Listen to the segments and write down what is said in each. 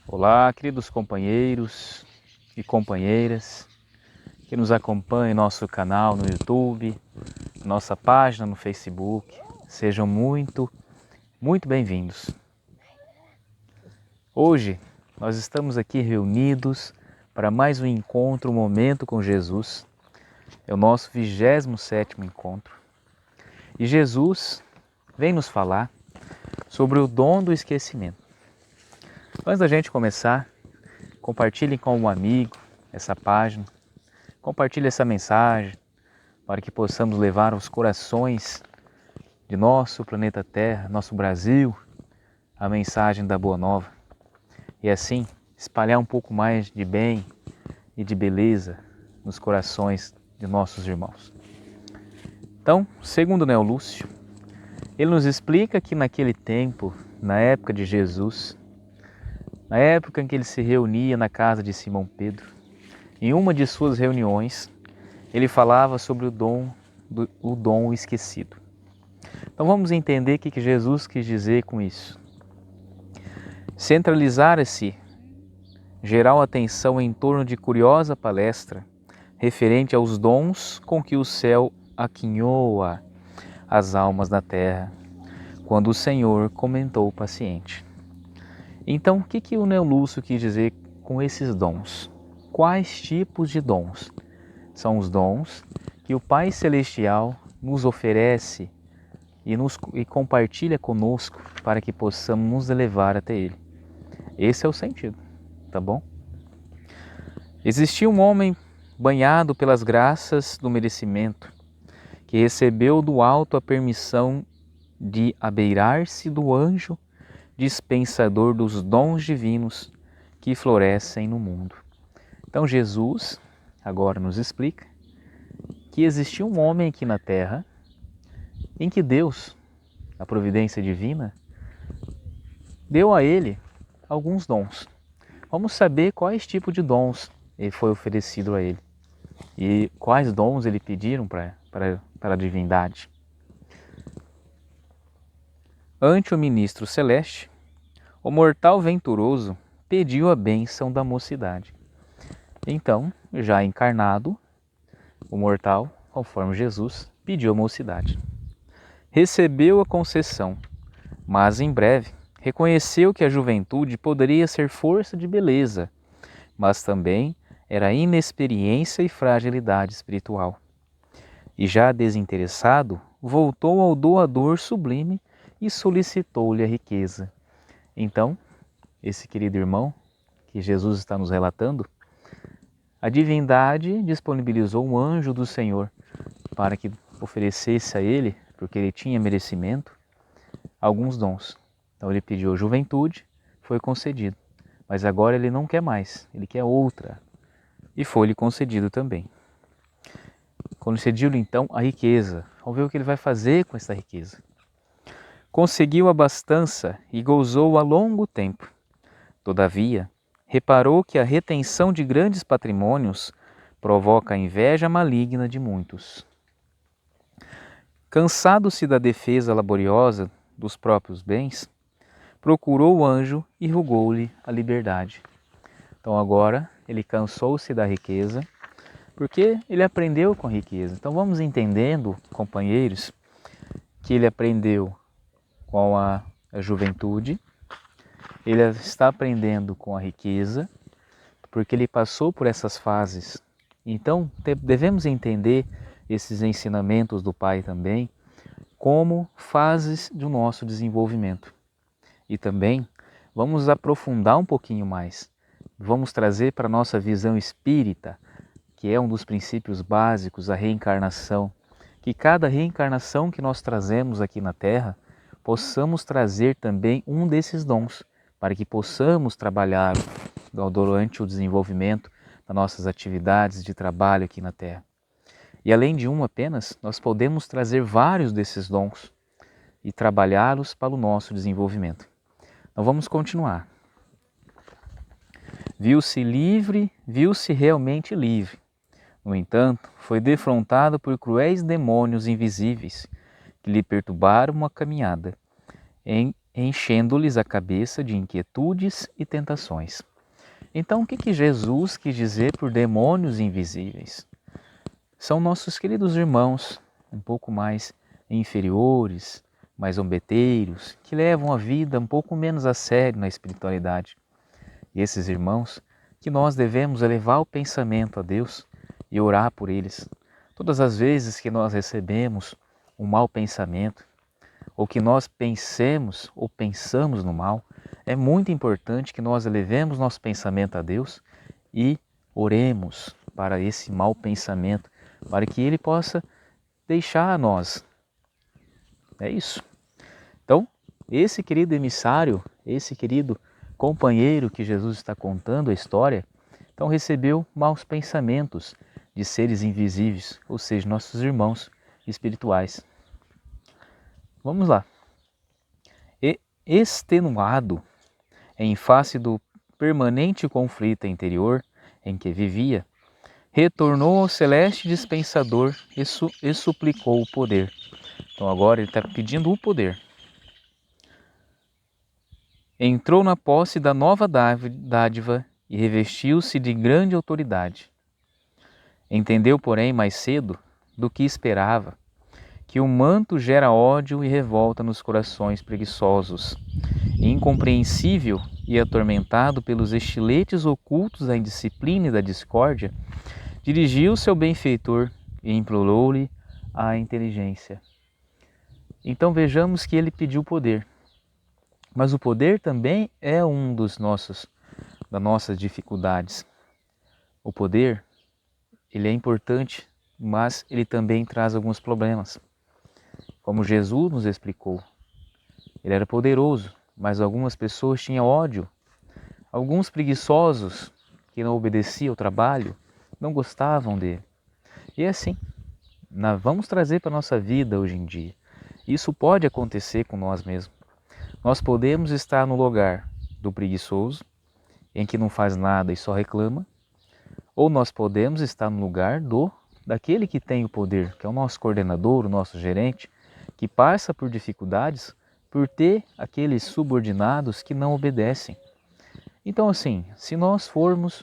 Olá, queridos companheiros e companheiras que nos acompanham em nosso canal no YouTube, nossa página no Facebook. Sejam muito bem-vindos. Hoje nós estamos aqui reunidos para mais um encontro, um momento com Jesus. É o nosso 27º encontro. E Jesus vem nos falar sobre o dom do esquecimento. Antes da gente começar, compartilhem com um amigo essa página, compartilhe essa mensagem para que possamos levar aos corações de nosso planeta Terra, nosso Brasil, a mensagem da Boa Nova e assim espalhar um pouco mais de bem e de beleza nos corações de nossos irmãos. Então, segundo Neo Lúcio, ele nos explica que naquele tempo, na época de Jesus, na época em que ele se reunia na casa de Simão Pedro, em uma de suas reuniões, ele falava sobre o dom esquecido. Então vamos entender o que Jesus quis dizer com isso. Centralizar-se geral atenção em torno de curiosa palestra referente aos dons com que o céu aquinhoa as almas da terra, quando o Senhor comentou paciente. Então, o que o Neo Lúcio quis dizer com esses dons? Quais tipos de dons? São os dons que o Pai Celestial nos oferece e compartilha conosco para que possamos nos elevar até Ele. Esse é o sentido, tá bom? Existia um homem banhado pelas graças do merecimento, que recebeu do alto a permissão de abeirar-se do anjo dispensador dos dons divinos que florescem no mundo. Então Jesus agora nos explica que existia um homem aqui na Terra em que Deus, a providência divina, deu a ele alguns dons. Vamos saber quais tipos de dons ele foi oferecido a ele e quais dons ele pediram para a divindade. Ante o ministro celeste, o mortal venturoso pediu a bênção da mocidade. Então, já encarnado, o mortal, conforme Jesus, pediu a mocidade. Recebeu a concessão, mas em breve reconheceu que a juventude poderia ser força de beleza, mas também era inexperiência e fragilidade espiritual. E já desinteressado, voltou ao doador sublime e solicitou-lhe a riqueza. Então, esse querido irmão, que Jesus está nos relatando, a divindade disponibilizou um anjo do Senhor para que oferecesse a ele, porque ele tinha merecimento, alguns dons. Então ele pediu a juventude, foi concedido. Mas agora ele não quer mais, ele quer outra. E foi-lhe concedido também. Concediu-lhe então a riqueza. Vamos ver o que ele vai fazer com essa riqueza. Conseguiu a abastança e gozou a longo tempo. Todavia, reparou que a retenção de grandes patrimônios provoca a inveja maligna de muitos. Cansado-se da defesa laboriosa dos próprios bens, procurou o anjo e rogou-lhe a liberdade. Então agora ele cansou-se da riqueza, porque ele aprendeu com a riqueza. Então vamos entendendo, companheiros, que ele aprendeu com a juventude, ele está aprendendo com a riqueza, porque ele passou por essas fases. Então devemos entender esses ensinamentos do Pai também como fases do nosso desenvolvimento. E também vamos aprofundar um pouquinho mais. Vamos trazer para a nossa visão espírita, que é um dos princípios básicos, a reencarnação. Que cada reencarnação que nós trazemos aqui na Terra, possamos trazer também um desses dons, para que possamos trabalhar durante o desenvolvimento das nossas atividades de trabalho aqui na Terra. E além de um apenas, nós podemos trazer vários desses dons e trabalhá-los para o nosso desenvolvimento. Então vamos continuar. Viu-se realmente livre. No entanto, foi defrontado por cruéis demônios invisíveis que lhe perturbaram a caminhada, enchendo-lhes a cabeça de inquietudes e tentações. Então, o que Jesus quis dizer por demônios invisíveis? São nossos queridos irmãos, um pouco mais inferiores, mais zombeteiros, que levam a vida um pouco menos a sério na espiritualidade. E esses irmãos que nós devemos elevar o pensamento a Deus e orar por eles. Todas as vezes que nós recebemos um mau pensamento, ou que nós pensemos ou pensamos no mal, é muito importante que nós elevemos nosso pensamento a Deus e oremos para esse mau pensamento, para que ele possa deixar a nós. É isso. Então, esse querido emissário, esse querido companheiro que Jesus está contando a história, então recebeu maus pensamentos de seres invisíveis, ou seja, nossos irmãos espirituais. Vamos lá. Extenuado em face do permanente conflito interior em que vivia, retornou ao celeste dispensador e suplicou o poder. Então agora ele está pedindo o poder. Entrou na posse da nova dádiva e revestiu-se de grande autoridade. Entendeu, porém, mais cedo do que esperava, que o manto gera ódio e revolta nos corações preguiçosos. Incompreensível e atormentado pelos estiletes ocultos da indisciplina e da discórdia, dirigiu-se ao benfeitor e implorou-lhe a inteligência. Então vejamos que ele pediu poder. Mas o poder também é um das nossas dificuldades. O poder, ele é importante, mas ele também traz alguns problemas. Como Jesus nos explicou, ele era poderoso, mas algumas pessoas tinham ódio. Alguns preguiçosos que não obedeciam ao trabalho não gostavam dele. E é assim, vamos trazer para a nossa vida hoje em dia. Isso pode acontecer com nós mesmos. Nós podemos estar no lugar do preguiçoso, em que não faz nada e só reclama, ou nós podemos estar no lugar daquele que tem o poder, que é o nosso coordenador, o nosso gerente, que passa por dificuldades por ter aqueles subordinados que não obedecem. Então assim, se nós formos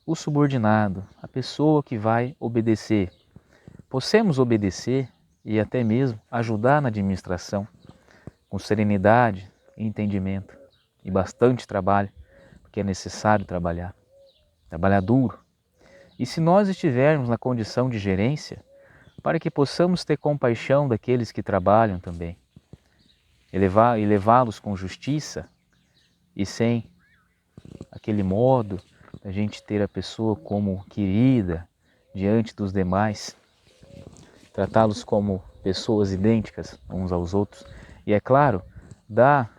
o subordinado, a pessoa que vai obedecer, possamos obedecer e até mesmo ajudar na administração, com serenidade e entendimento e bastante trabalho, porque é necessário trabalhar duro. E se nós estivermos na condição de gerência, para que possamos ter compaixão daqueles que trabalham também, e levá-los com justiça e sem aquele modo da gente ter a pessoa como querida diante dos demais, tratá-los como pessoas idênticas uns aos outros e, é claro, dar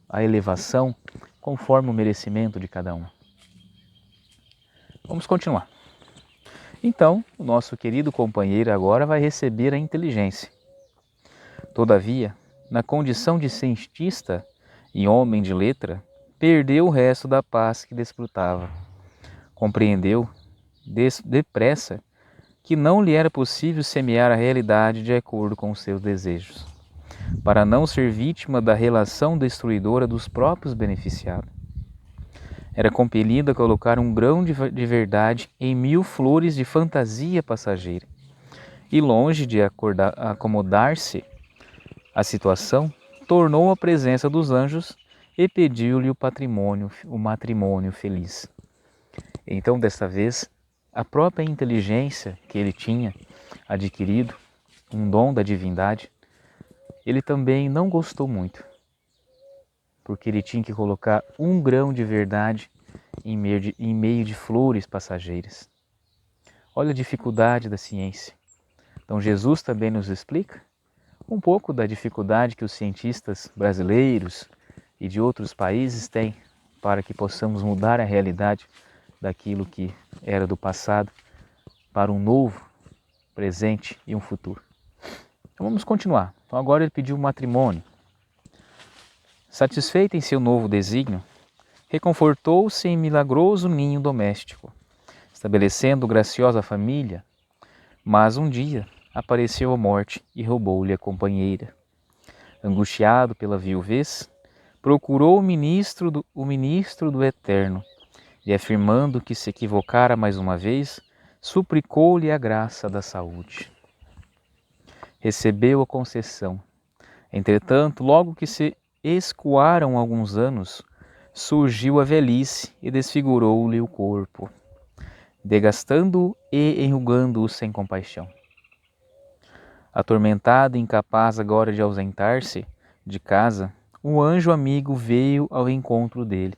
a elevação conforme o merecimento de cada um. Vamos continuar. Então, o nosso querido companheiro agora vai receber a inteligência. Todavia, na condição de cientista e homem de letra, perdeu o resto da paz que desfrutava. Compreendeu, depressa, que não lhe era possível semear a realidade de acordo com os seus desejos, para não ser vítima da relação destruidora dos próprios beneficiados. Era compelido a colocar um grão de verdade em 1000 flores de fantasia passageira. E longe de acomodar-se à situação, tornou à presença dos anjos e pediu-lhe o matrimônio feliz. Então, desta vez, a própria inteligência que ele tinha adquirido, um dom da divindade, ele também não gostou muito, porque ele tinha que colocar um grão de verdade em meio de flores passageiras. Olha a dificuldade da ciência. Então Jesus também nos explica um pouco da dificuldade que os cientistas brasileiros e de outros países têm para que possamos mudar a realidade daquilo que era do passado para um novo presente e um futuro. Então vamos continuar. Então agora ele pediu matrimônio. Satisfeito em seu novo desígnio, reconfortou-se em milagroso ninho doméstico, estabelecendo graciosa família, mas um dia apareceu a morte e roubou-lhe a companheira. angustiado pela viuvez, procurou o ministro do Eterno e, afirmando que se equivocara mais uma vez, suplicou-lhe a graça da saúde. Recebeu a concessão. Entretanto, logo que se escoaram alguns anos, surgiu a velhice e desfigurou-lhe o corpo, desgastando-o e enrugando-o sem compaixão. Atormentado e incapaz agora de ausentar-se de casa, o anjo amigo veio ao encontro dele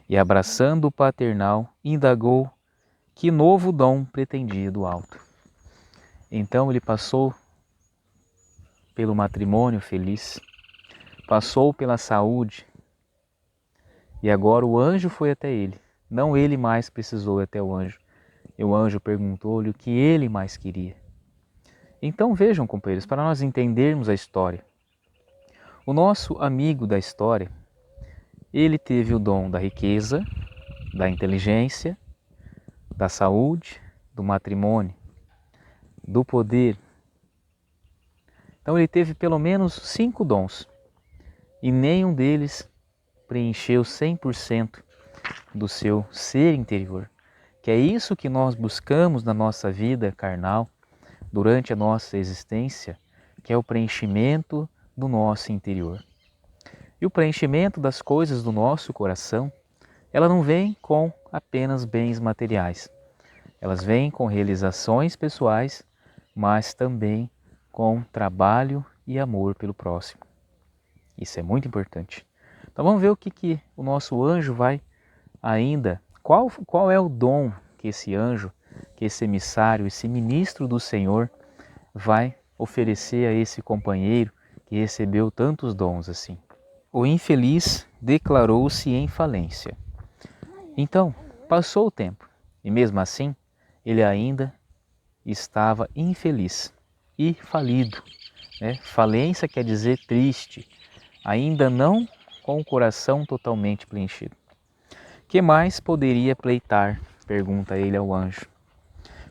e, abraçando o paternal, indagou que novo dom pretendia do alto. Então ele passou pelo matrimônio feliz, passou pela saúde, e agora o anjo foi até ele. Não ele mais precisou ir até o anjo. E o anjo perguntou-lhe o que ele mais queria. Então vejam, companheiros, para nós entendermos a história. O nosso amigo da história, ele teve o dom da riqueza, da inteligência, da saúde, do matrimônio, do poder. Então ele teve pelo menos 5 dons e nenhum deles preencheu 100% do seu ser interior, que é isso que nós buscamos na nossa vida carnal, durante a nossa existência, que é o preenchimento do nosso interior. E o preenchimento das coisas do nosso coração, ela não vem com apenas bens materiais. Elas vêm com realizações pessoais, mas também com trabalho e amor pelo próximo. Isso é muito importante. Então vamos ver o que o nosso anjo vai ainda, qual é o dom que esse anjo, que esse emissário, esse ministro do Senhor vai oferecer a esse companheiro que recebeu tantos dons assim. O infeliz declarou-se em falência. Então, passou o tempo e mesmo assim ele ainda estava infeliz e falido. Falência quer dizer triste, ainda não com o coração totalmente preenchido. Que mais poderia pleitar? Pergunta ele ao anjo.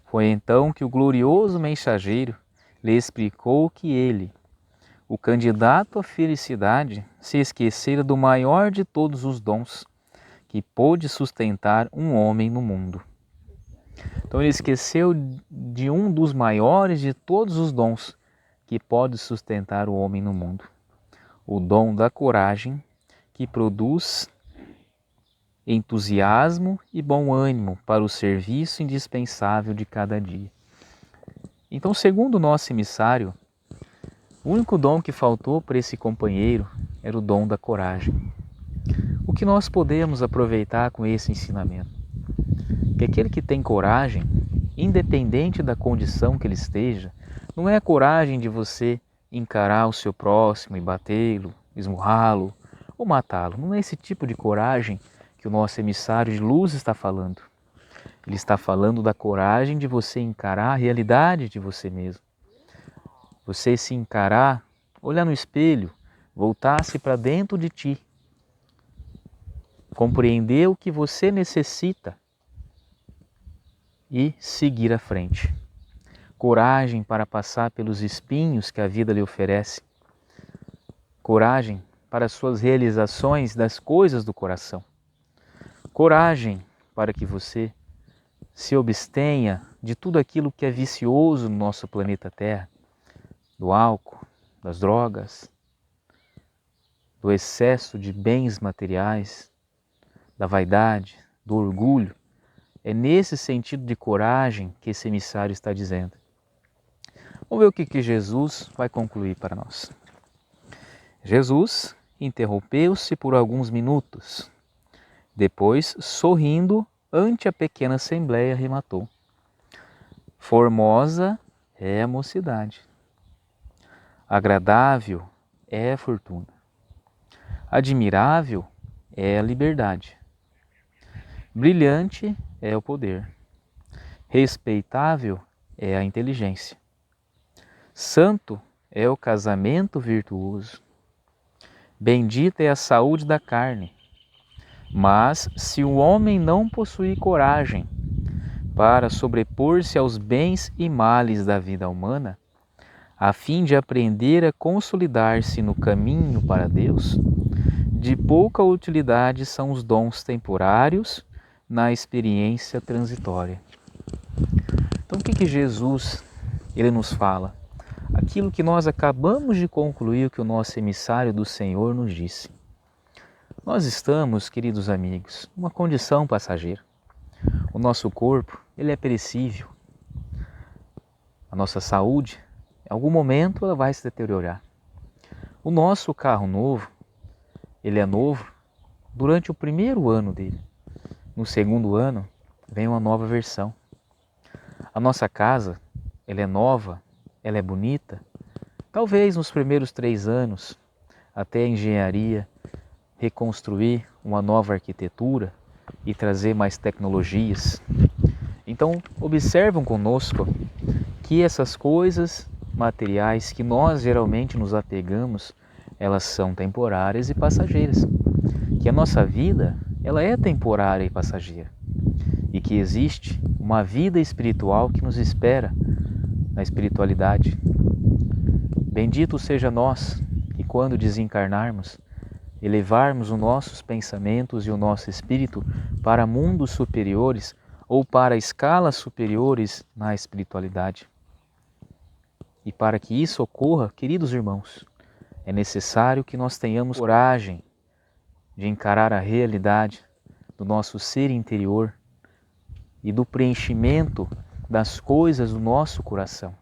Foi então que o glorioso mensageiro lhe explicou que ele, o candidato à felicidade, se esquecera do maior de todos os dons que pôde sustentar um homem no mundo. Então ele esqueceu de um dos maiores de todos os dons que pode sustentar o homem no mundo. O dom da coragem, que produz entusiasmo e bom ânimo para o serviço indispensável de cada dia. Então, segundo o nosso emissário, o único dom que faltou para esse companheiro era o dom da coragem. O que nós podemos aproveitar com esse ensinamento? Que aquele que tem coragem, independente da condição que ele esteja, não é a coragem de você encarar o seu próximo e batê-lo, esmurrá-lo ou matá-lo. Não é esse tipo de coragem que o nosso emissário de luz está falando. Ele está falando da coragem de você encarar a realidade de você mesmo. Você se encarar, olhar no espelho, voltar-se para dentro de ti, compreender o que você necessita e seguir à frente. Coragem para passar pelos espinhos que a vida lhe oferece. Coragem para as suas realizações das coisas do coração. Coragem para que você se abstenha de tudo aquilo que é vicioso no nosso planeta Terra, do álcool, das drogas, do excesso de bens materiais, da vaidade, do orgulho. É nesse sentido de coragem que esse emissário está dizendo. Vamos ver o que Jesus vai concluir para nós. Jesus interrompeu-se por alguns minutos. Depois, sorrindo ante a pequena assembleia, rematou: formosa é a mocidade, agradável é a fortuna, admirável é a liberdade, brilhante é o poder, respeitável é a inteligência, santo é o casamento virtuoso, bendita é a saúde da carne. Mas se o homem não possuir coragem para sobrepor-se aos bens e males da vida humana, a fim de aprender a consolidar-se no caminho para Deus, de pouca utilidade são os dons temporários na experiência transitória. Então, o que Jesus ele nos fala? Aquilo que nós acabamos de concluir, que o nosso emissário do Senhor nos disse. Nós estamos, queridos amigos, numa condição passageira. O nosso corpo, ele é perecível. A nossa saúde, em algum momento, ela vai se deteriorar. O nosso carro novo, ele é novo durante o primeiro ano dele. No segundo ano, vem uma nova versão. A nossa casa, ela é nova, ela é bonita. Talvez nos primeiros 3 anos, até a engenharia reconstruir uma nova arquitetura e trazer mais tecnologias. Então, observam conosco que essas coisas materiais que nós geralmente nos apegamos, elas são temporárias e passageiras. Que a nossa vida, ela é temporária e passageira. E que existe uma vida espiritual que nos espera na espiritualidade. Bendito seja nós que quando desencarnarmos, elevarmos os nossos pensamentos e o nosso espírito para mundos superiores ou para escalas superiores na espiritualidade. E para que isso ocorra, queridos irmãos, é necessário que nós tenhamos coragem de encarar a realidade do nosso ser interior e do preenchimento das coisas do nosso coração.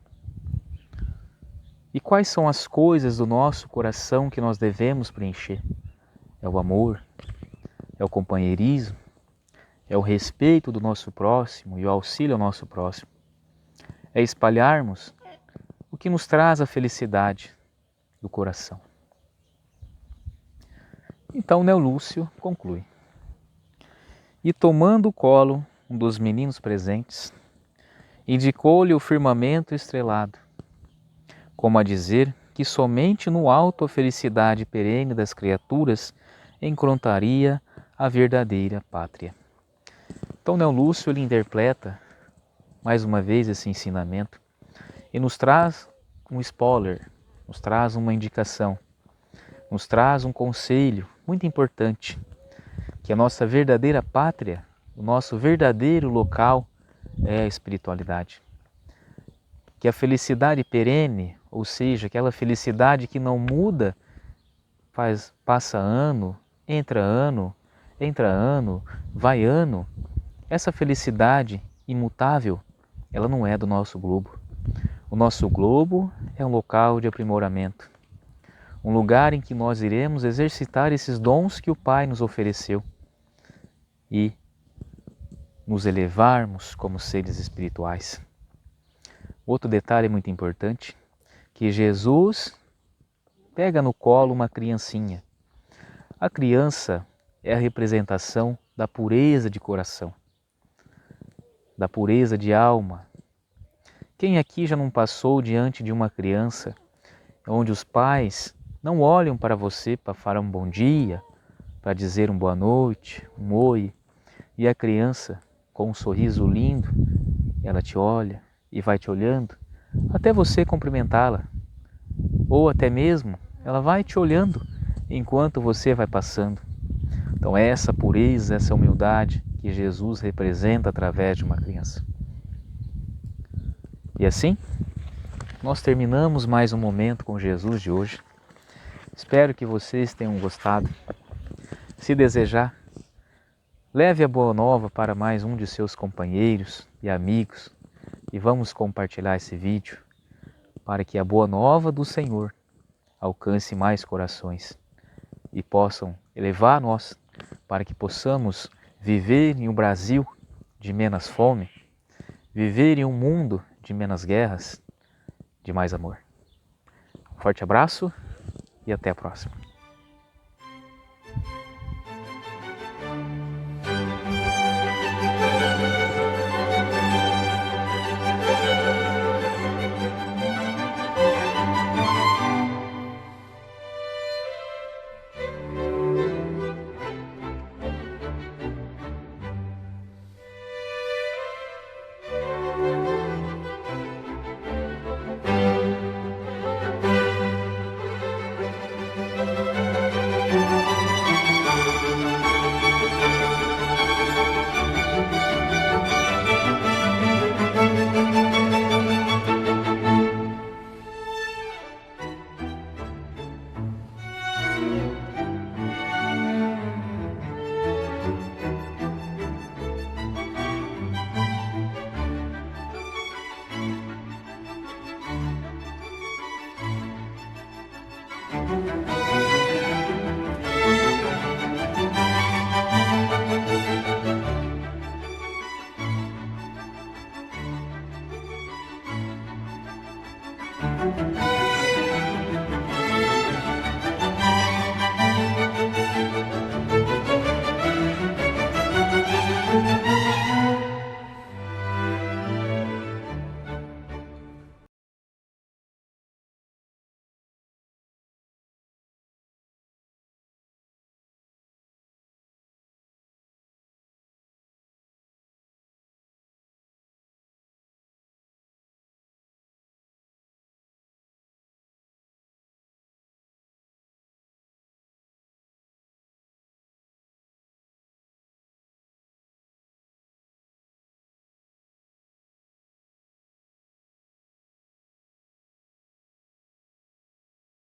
E quais são as coisas do nosso coração que nós devemos preencher? É o amor, é o companheirismo, é o respeito do nosso próximo e o auxílio ao nosso próximo. É espalharmos o que nos traz a felicidade do coração. Então Neo Lúcio conclui. E tomando o colo um dos meninos presentes, indicou-lhe o firmamento estrelado, como a dizer que somente no alto a felicidade perene das criaturas encontraria a verdadeira pátria. Então Neo Lúcio ele interpreta mais uma vez esse ensinamento e nos traz um spoiler, nos traz uma indicação, nos traz um conselho muito importante, que a nossa verdadeira pátria, o nosso verdadeiro local é a espiritualidade. Que a felicidade perene, ou seja, aquela felicidade que não muda, passa ano, entra ano, vai ano, essa felicidade imutável, ela não é do nosso globo. O nosso globo é um local de aprimoramento, um lugar em que nós iremos exercitar esses dons que o Pai nos ofereceu e nos elevarmos como seres espirituais. Outro detalhe muito importante, que Jesus pega no colo uma criancinha. A criança é a representação da pureza de coração, da pureza de alma. Quem aqui já não passou diante de uma criança onde os pais não olham para você para falar um bom dia, para dizer uma boa noite, um oi, e a criança, com um sorriso lindo, ela te olha e vai te olhando até você cumprimentá-la, ou até mesmo ela vai te olhando enquanto você vai passando. Então é essa pureza, essa humildade que Jesus representa através de uma criança. E assim, nós terminamos mais um momento com Jesus de hoje. Espero que vocês tenham gostado. Se desejar, leve a boa nova para mais um de seus companheiros e amigos e vamos compartilhar esse vídeo para que a boa nova do Senhor alcance mais corações e possam elevar nós para que possamos viver em um Brasil de menos fome, viver em um mundo de menos guerras, de mais amor. Um forte abraço e até a próxima.